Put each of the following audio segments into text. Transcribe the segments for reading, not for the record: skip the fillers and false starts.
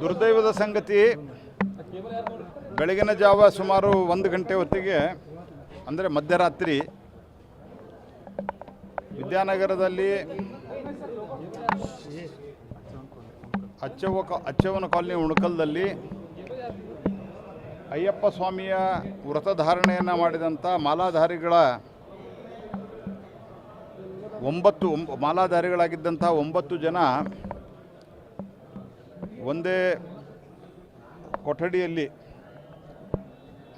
ದುರ್ದೈವದ ಸಂಗತಿ, ಬೆಳಗಿನ ಜಾವ ಸುಮಾರು 1 ಗಂಟೆ ಹೊತ್ತಿಗೆ, ಅಂದರೆ ಮಧ್ಯರಾತ್ರಿ, ವಿದ್ಯಾನಗರದಲ್ಲಿ ಅಚ್ಚವನ ಕಾಲನಿ ಉಣಕಲ್ದಲ್ಲಿ ಅಯ್ಯಪ್ಪ ಸ್ವಾಮಿಯ ವ್ರತಧಾರಣೆಯನ್ನು ಮಾಡಿದಂಥ ಮಾಲಾಧಾರಿಗಳ 9 ಮಾಲಾಧಾರಿಗಳಾಗಿದ್ದಂಥ 9 ಜನ ಒಂದೇ ಕೊಠಡಿಯಲ್ಲಿ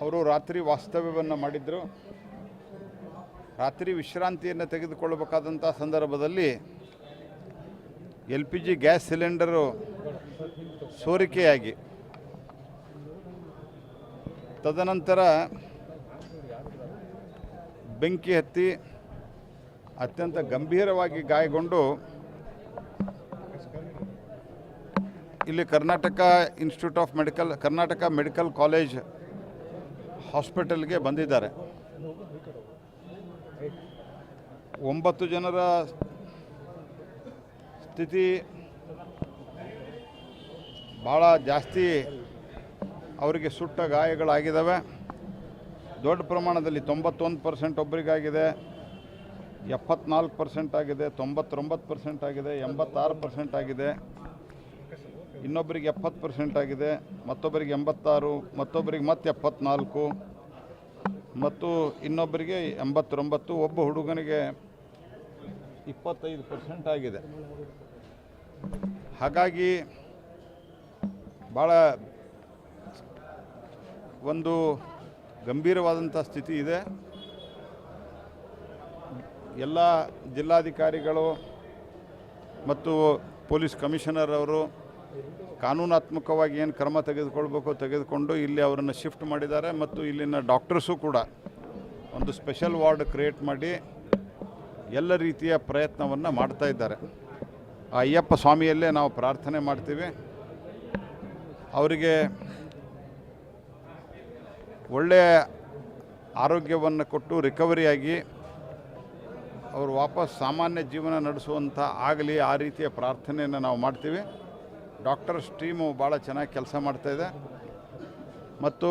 ಅವರು ರಾತ್ರಿ ವಾಸ್ತವ್ಯವನ್ನು ಮಾಡಿದರು. ರಾತ್ರಿ ವಿಶ್ರಾಂತಿಯನ್ನು ತೆಗೆದುಕೊಳ್ಳಬೇಕಾದಂಥ ಸಂದರ್ಭದಲ್ಲಿ LPG ಗ್ಯಾಸ್ ಸಿಲಿಂಡರು ಸೋರಿಕೆಯಾಗಿ, ತದನಂತರ ಬೆಂಕಿ ಹತ್ತಿ ಅತ್ಯಂತ ಗಂಭೀರವಾಗಿ ಗಾಯಗೊಂಡು ಇಲ್ಲಿ ಕರ್ನಾಟಕ ಮೆಡಿಕಲ್ ಕಾಲೇಜ್ ಹಾಸ್ಪಿಟಲ್ಗೆ ಬಂದಿದ್ದಾರೆ. 9 ಜನರ ಸ್ಥಿತಿ ಭಾಳ ಜಾಸ್ತಿ, ಅವರಿಗೆ ಸುಟ್ಟ ಗಾಯಗಳಾಗಿದ್ದಾವೆ. ದೊಡ್ಡ ಪ್ರಮಾಣದಲ್ಲಿ 91% ಒಬ್ಬರಿಗಾಗಿದೆ, 74% ಆಗಿದೆ, 99% ಆಗಿದೆ, 86% ಆಗಿದೆ, ಇನ್ನೊಬ್ಬರಿಗೆ 70% ಆಗಿದೆ, ಮತ್ತೊಬ್ಬರಿಗೆ 86, ಮತ್ತೊಬ್ಬರಿಗೆ ಮತ್ತೆ 74, ಮತ್ತು ಇನ್ನೊಬ್ಬರಿಗೆ 89, ಒಬ್ಬ ಹುಡುಗನಿಗೆ 25% ಆಗಿದೆ. ಹಾಗಾಗಿ ಭಾಳ ಒಂದು ಗಂಭೀರವಾದಂಥ ಸ್ಥಿತಿ ಇದೆ. ಎಲ್ಲ ಜಿಲ್ಲಾಧಿಕಾರಿಗಳು ಮತ್ತು ಪೊಲೀಸ್ ಕಮಿಷನರ್ ಅವರು ಕಾನೂನಾತ್ಮಕವಾಗಿ ಏನು ಕ್ರಮ ತೆಗೆದುಕೊಂಡು ಇಲ್ಲಿ ಅವರನ್ನು ಶಿಫ್ಟ್ ಮಾಡಿದ್ದಾರೆ. ಮತ್ತು ಇಲ್ಲಿನ ಡಾಕ್ಟರ್ಸು ಕೂಡ ಒಂದು ಸ್ಪೆಷಲ್ ವಾರ್ಡ್ ಕ್ರಿಯೇಟ್ ಮಾಡಿ ಎಲ್ಲ ರೀತಿಯ ಪ್ರಯತ್ನವನ್ನು ಮಾಡ್ತಾ ಇದ್ದಾರೆ. ಆ ಅಯ್ಯಪ್ಪ ಸ್ವಾಮಿಯಲ್ಲೇ ನಾವು ಪ್ರಾರ್ಥನೆ ಮಾಡ್ತೀವಿ, ಅವರಿಗೆ ಒಳ್ಳೆಯ ಆರೋಗ್ಯವನ್ನು ಕೊಟ್ಟು ರಿಕವರಿಯಾಗಿ ಅವರು ವಾಪಸ್ ಸಾಮಾನ್ಯ ಜೀವನ ನಡೆಸುವಂಥ ಆಗಲಿ, ಆ ರೀತಿಯ ಪ್ರಾರ್ಥನೆಯನ್ನು ನಾವು ಮಾಡ್ತೀವಿ. ಡಾಕ್ಟರ್ಸ್ ಟೀಮು ಭಾಳ ಚೆನ್ನಾಗಿ ಕೆಲಸ ಮಾಡ್ತಾಯಿದೆ ಮತ್ತು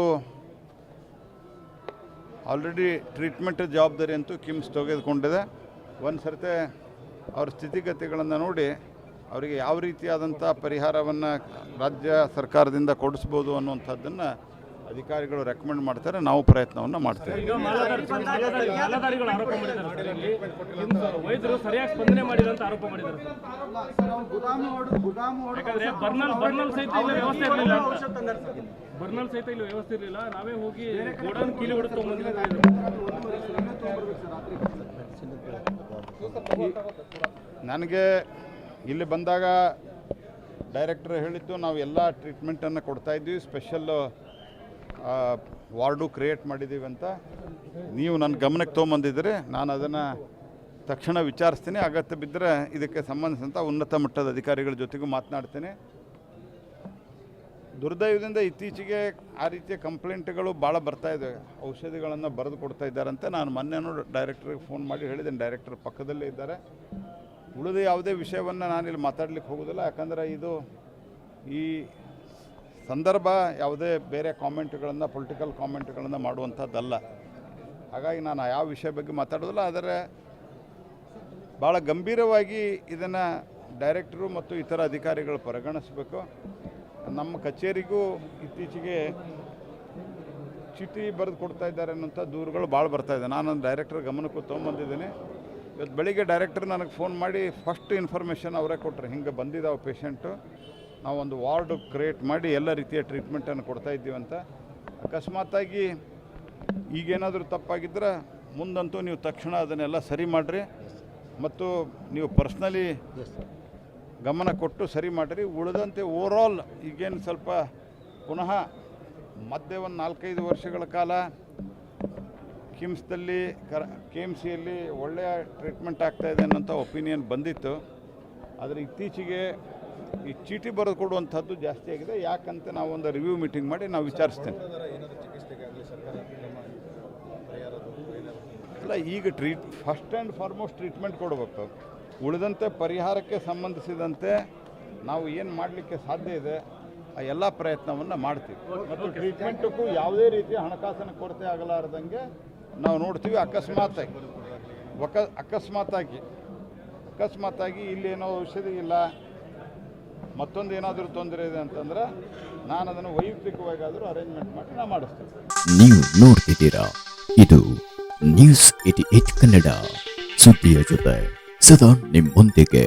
ಆಲ್ರೆಡಿ ಟ್ರೀಟ್ಮೆಂಟ್ ಜವಾಬ್ದಾರಿ ಅಂತೂ ಕಿಮ್ಸ್ ತೆಗೆದುಕೊಂಡಿದೆ. ಒಂದು ಸರ್ತೆ ಅವ್ರ ಸ್ಥಿತಿಗತಿಗಳನ್ನು ನೋಡಿ ಅವರಿಗೆ ಯಾವ ರೀತಿಯಾದಂಥ ಪರಿಹಾರವನ್ನು ರಾಜ್ಯ ಸರ್ಕಾರದಿಂದ ಕೊಡಿಸ್ಬೋದು ಅನ್ನುವಂಥದ್ದನ್ನು ಅಧಿಕಾರಿಗಳು ರೆಕಮೆಂಡ್ ಮಾಡ್ತಾರೆ, ನಾವು ಪ್ರಯತ್ನವನ್ನು ಮಾಡ್ತೇವೆ. ವೈದ್ಯರು ಸರಿಯಾಗಿ ಸ್ಪಂದನೆ ಮಾಡಿದಂತ ಆರೋಪ ಮಾಡಿದ್ದಾರೆ. ಬರ್ನಲ್ ಸಹಿತ ಇಲ್ಲಿ ವ್ಯವಸ್ಥೆ ಇರಲಿಲ್ಲ, ನಾವೇ ಹೋಗಿ ಗೋಡನ್ ಕೀಲಿ ನನಗೆ ಇಲ್ಲಿ ಬಂದಾಗ ಡೈರೆಕ್ಟರ್ ಹೇಳಿದ್ದು, ನಾವು ಎಲ್ಲ ಟ್ರೀಟ್ಮೆಂಟನ್ನು ಕೊಡ್ತಾಯಿದ್ವಿ, ಸ್ಪೆಷಲ್ ವಾರ್ಡು ಕ್ರಿಯೇಟ್ ಮಾಡಿದ್ದೀವಿ ಅಂತ. ನೀವು ನನ್ನ ಗಮನಕ್ಕೆ ತೊಗೊಂಬಂದಿದ್ದೀರಿ, ನಾನು ಅದನ್ನು ತಕ್ಷಣ ವಿಚಾರಿಸ್ತೀನಿ. ಅಗತ್ಯ ಬಿದ್ದರೆ ಇದಕ್ಕೆ ಸಂಬಂಧಿಸಿದಂಥ ಉನ್ನತ ಮಟ್ಟದ ಅಧಿಕಾರಿಗಳ ಜೊತೆಗೂ ಮಾತನಾಡ್ತೀನಿ. ದುರ್ದೈವದಿಂದ ಇತ್ತೀಚೆಗೆ ಆ ರೀತಿಯ ಕಂಪ್ಲೇಂಟ್ಗಳು ಭಾಳ ಬರ್ತಾಯಿದ್ದಾವೆ. ಔಷಧಿಗಳನ್ನು ಬರೆದು ಕೊಡ್ತಾ ಇದ್ದಾರಂತೆ. ನಾನು ಮೊನ್ನೆನೂ ಡೈರೆಕ್ಟ್ರಿಗೆ ಫೋನ್ ಮಾಡಿ ಹೇಳಿದ್ದೇನೆ, ಡೈರೆಕ್ಟರ್ ಪಕ್ಕದಲ್ಲೇ ಇದ್ದಾರೆ. ಉಳಿದ ಯಾವುದೇ ವಿಷಯವನ್ನು ನಾನಿಲ್ಲಿ ಮಾತಾಡಲಿಕ್ಕೆ ಹೋಗೋದಿಲ್ಲ, ಯಾಕಂದರೆ ಇದು ಈ ಸಂದರ್ಭ ಯಾವುದೇ ಬೇರೆ ಕಾಮೆಂಟ್ಗಳನ್ನು, ಪೊಲಿಟಿಕಲ್ ಕಾಮೆಂಟ್ಗಳನ್ನು ಮಾಡುವಂಥದ್ದಲ್ಲ. ಹಾಗಾಗಿ ನಾನು ಯಾವ ವಿಷಯ ಬಗ್ಗೆ ಮಾತಾಡೋದಿಲ್ಲ. ಆದರೆ ಭಾಳ ಗಂಭೀರವಾಗಿ ಇದನ್ನು ಡೈರೆಕ್ಟರು ಮತ್ತು ಇತರ ಅಧಿಕಾರಿಗಳು ಪರಿಗಣಿಸಬೇಕು. ನಮ್ಮ ಕಚೇರಿಗೂ ಇತ್ತೀಚೆಗೆ ಚೀಟಿ ಬರೆದು ಕೊಡ್ತಾ ಇದ್ದಾರೆ ಅನ್ನೋಂಥ ದೂರುಗಳು ಭಾಳ ಬರ್ತಾಯಿದೆ. ನಾನು ಡೈರೆಕ್ಟರ್ ಗಮನಕ್ಕೂ ತೊಗೊಂಬಂದಿದ್ದೀನಿ. ಇವತ್ತು ಬೆಳಿಗ್ಗೆ ಡೈರೆಕ್ಟರ್ ನನಗೆ ಫೋನ್ ಮಾಡಿ ಫಸ್ಟ್ ಇನ್ಫಾರ್ಮೇಷನ್ ಅವರೇ ಕೊಟ್ಟರೆ, ಹಿಂಗೆ ಬಂದಿದ್ದಾವೆ ಪೇಷಂಟು, ನಾವು ಒಂದು ವಾರ್ಡ್ ಕ್ರಿಯೇಟ್ ಮಾಡಿ ಎಲ್ಲ ರೀತಿಯ ಟ್ರೀಟ್ಮೆಂಟನ್ನು ಕೊಡ್ತಾ ಇದ್ದೀವಿ ಅಂತ. ಅಕಸ್ಮಾತಾಗಿ ಈಗೇನಾದರೂ ತಪ್ಪಾಗಿದ್ದರೆ ಮುಂದಂತೂ ನೀವು ತಕ್ಷಣ ಅದನ್ನೆಲ್ಲ ಸರಿ ಮಾಡಿರಿ ಮತ್ತು ನೀವು ಪರ್ಸ್ನಲಿ ಗಮನ ಕೊಟ್ಟು ಸರಿ ಮಾಡಿರಿ. ಉಳಿದಂತೆ ಓವರಾಲ್ ಈಗೇನು ಸ್ವಲ್ಪ ಪುನಃ ಮಧ್ಯೆ ಒಂದು 4-5 ವರ್ಷಗಳ ಕಾಲ ಕಿಮ್ಸ್ದಲ್ಲಿ KMCಯಲ್ಲಿ ಒಳ್ಳೆಯ ಟ್ರೀಟ್ಮೆಂಟ್ ಆಗ್ತಾಯಿದೆ ಅನ್ನೋಂಥ ಒಪಿನಿಯನ್ ಬಂದಿತ್ತು. ಆದರೆ ಇತ್ತೀಚೆಗೆ ಈ ಚೀಟಿ ಬರೆದು ಕೊಡುವಂಥದ್ದು ಜಾಸ್ತಿ ಆಗಿದೆ. ಯಾಕಂತ ನಾವು ಒಂದು ರಿವ್ಯೂ ಮೀಟಿಂಗ್ ಮಾಡಿ ನಾವು ವಿಚಾರಿಸ್ತೇನೆ. ಅಲ್ಲ, ಈಗ ಫಸ್ಟ್ ಆ್ಯಂಡ್ ಫಾರ್ಮೋಸ್ಟ್ ಟ್ರೀಟ್ಮೆಂಟ್ ಕೊಡಬೇಕು. ಉಳಿದಂತೆ ಪರಿಹಾರಕ್ಕೆ ಸಂಬಂಧಿಸಿದಂತೆ ನಾವು ಏನು ಮಾಡಲಿಕ್ಕೆ ಸಾಧ್ಯ ಇದೆ ಆ ಎಲ್ಲ ಪ್ರಯತ್ನವನ್ನು ಮಾಡ್ತೀವಿ ಮತ್ತು ಟ್ರೀಟ್ಮೆಂಟಕ್ಕೂ ಯಾವುದೇ ರೀತಿಯ ಹಣಕಾಸಿನ ಕೊರತೆ ಆಗಲಾರ್ದಂಗೆ ನಾವು ನೋಡ್ತೀವಿ. ಅಕಸ್ಮಾತಾಗಿ ಇಲ್ಲೇನೋ ಔಷಧಿ ಇಲ್ಲ, ಮತ್ತೊಂದು ಏನಾದರೂ ತೊಂದರೆ ಇದೆ ಅಂತಂದ್ರೆ ನಾನು ಅದನ್ನು ವೈಯಕ್ತಿಕವಾಗಿಯಾದರೂ ಅರೇಂಜ್ಮೆಂಟ್ ಮಾಡಿ ನಾನು ಮಾಡಿಸ್ತೀನಿ. ನೀವು ನೋಡ್ತಿದ್ದೀರಾ, ಇದು ನ್ಯೂಸ್ 88 ಕನ್ನಡ, ಸುದ್ದಿಯ ಜೊತೆ ಸದಾ ನಿಮ್ಮೊಂದಿಗೆ.